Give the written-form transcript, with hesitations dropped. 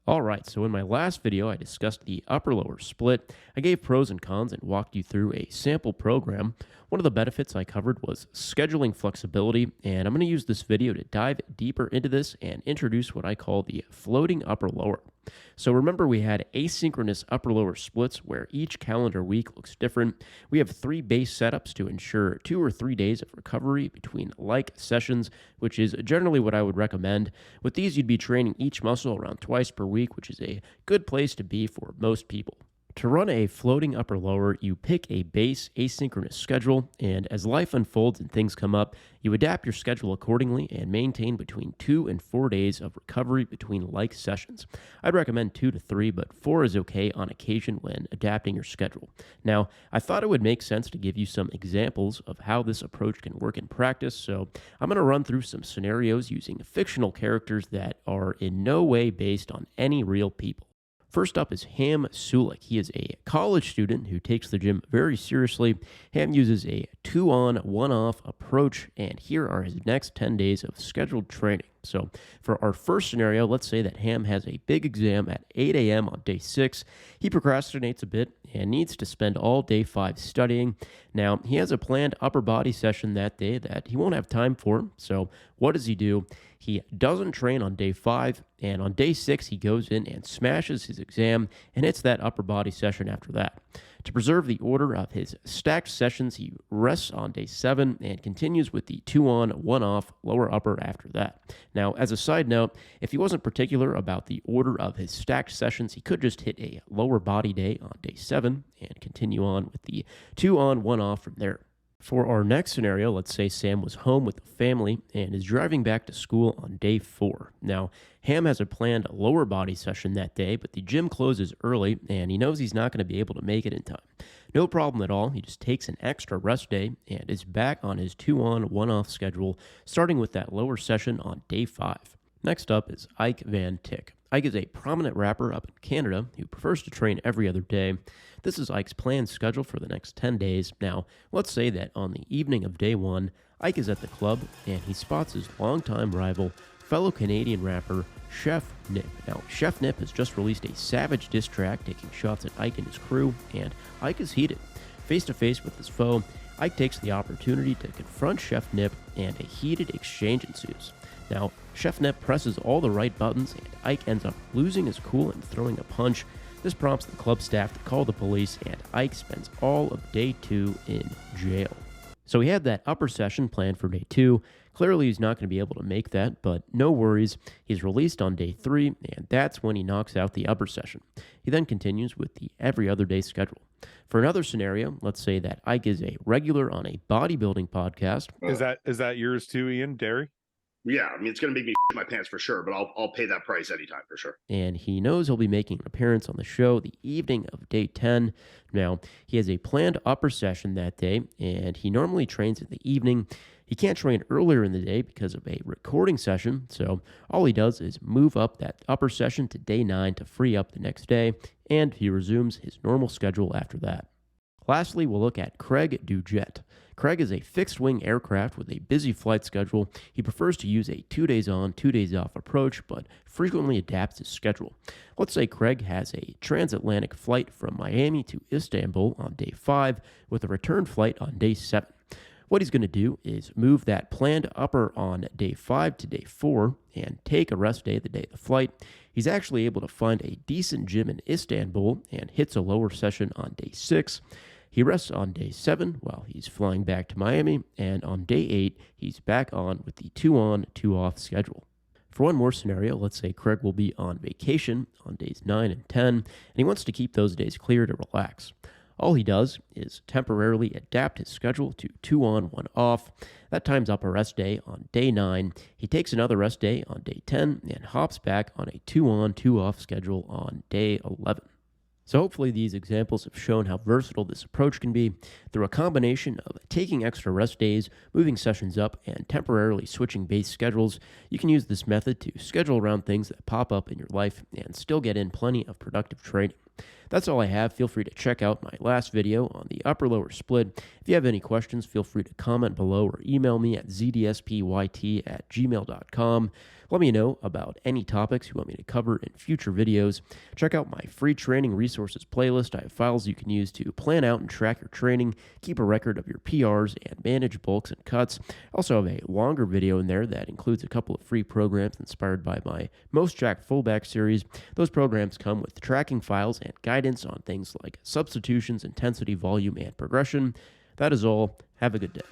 Alright, so in my last video I discussed the upper-lower split. I gave pros and cons and walked you through a sample program. One of the benefits I covered was scheduling flexibility, and I'm going to use this video to dive deeper into this and introduce what I call the floating upper-lower. So remember, we had asynchronous upper-lower splits where each calendar week looks different. We have 3 base setups to ensure 2 or 3 days of recovery between like sessions, which is generally what I would recommend. With these, you'd be training each muscle around twice per week, which is a good place to be for most people. To run a floating upper-lower, you pick a base asynchronous schedule, and as life unfolds and things come up, you adapt your schedule accordingly and maintain between 2 and 4 days of recovery between like sessions. I'd recommend 2 to 3, but 4 is okay on occasion when adapting your schedule. Now, I thought it would make sense to give you some examples of how this approach can work in practice, so I'm going to run through some scenarios using fictional characters that are in no way based on any real people. First up is Sulek. He is a college student who takes the gym very seriously. Ham uses a 2-on, 1-off approach, and here are his next 10 days of scheduled training. So for our first scenario, let's say that Ham has a big exam at 8 a.m. on day 6. He procrastinates a bit and needs to spend all day 5 studying. Now, he has a planned upper body session that day that he won't have time for. So what does he do? He doesn't train on day 5, and on day 6, he goes in and smashes his exam and hits that upper body session after that. To preserve the order of his stacked sessions, he rests on day 7 and continues with the 2-on, 1-off lower upper after that. Now, as a side note, if he wasn't particular about the order of his stacked sessions, he could just hit a lower body day on day 7 and continue on with the 2-on, 1-off from there. For our next scenario, let's say Sam was home with the family and is driving back to school on day 4. Now, Ham has a planned lower body session that day, but the gym closes early and he knows he's not going to be able to make it in time. No problem at all. He just takes an extra rest day and is back on his 2-on, 1-off schedule, starting with that lower session on day 5. Next up is Ike Van Tick. Ike is a prominent rapper up in Canada who prefers to train every other day. This is Ike's planned schedule for the next 10 days. Now, let's say that on the evening of day 1, Ike is at the club and he spots his longtime rival, fellow Canadian rapper, Chef Nip. Now, Chef Nip has just released a savage diss track taking shots at Ike and his crew, and Ike is heated. Face to face with his foe, Ike takes the opportunity to confront Chef Nip, and a heated exchange ensues. Now, Chef Nip presses all the right buttons, and Ike ends up losing his cool and throwing a punch. This prompts the club staff to call the police, and Ike spends all of day 2 in jail. So he had that upper session planned for day 2. Clearly he's not going to be able to make that, but no worries. He's released on day 3, and that's when he knocks out the upper session. He then continues with the every other day schedule. For another scenario, let's say that Ike is a regular on a bodybuilding podcast. Is that yours too, Ian? Dairy? Yeah, I mean, it's going to make me shit my pants for sure, but I'll pay that price anytime for sure. And he knows he'll be making an appearance on the show the evening of day 10. Now, he has a planned upper session that day, and he normally trains in the evening. He can't train earlier in the day because of a recording session, so all he does is move up that upper session to day 9 to free up the next day, and he resumes his normal schedule after that. Lastly, we'll look at Craig Dujet. Craig is a fixed-wing aircraft with a busy flight schedule. He prefers to use a 2 days on, 2 days off approach, but frequently adapts his schedule. Let's say Craig has a transatlantic flight from Miami to Istanbul on day 5 with a return flight on day 7. What he's going to do is move that planned upper on day 5 to day 4 and take a rest day the day of the flight. He's actually able to find a decent gym in Istanbul and hits a lower session on day 6. He rests on day 7 while he's flying back to Miami, and on day 8, he's back on with the 2-on, 2-off schedule. For one more scenario, let's say Craig will be on vacation on days 9 and 10, and he wants to keep those days clear to relax. All he does is temporarily adapt his schedule to 2-on, 1-off. That times up a rest day on day 9. He takes another rest day on day 10 and hops back on a 2-on, 2-off schedule on day 11. So hopefully these examples have shown how versatile this approach can be. Through a combination of taking extra rest days, moving sessions up, and temporarily switching base schedules, you can use this method to schedule around things that pop up in your life and still get in plenty of productive training. That's all I have. Feel free to check out my last video on the upper-lower split. If you have any questions, feel free to comment below or email me at zdspyt@gmail.com. Let me know about any topics you want me to cover in future videos. Check out my free training resources playlist. I have files you can use to plan out and track your training, keep a record of your PRs, and manage bulks and cuts. I also have a longer video in there that includes a couple of free programs inspired by my Most Jack Fullback series. Those programs come with tracking files and guidance on things like substitutions, intensity, volume, and progression. That is all. Have a good day.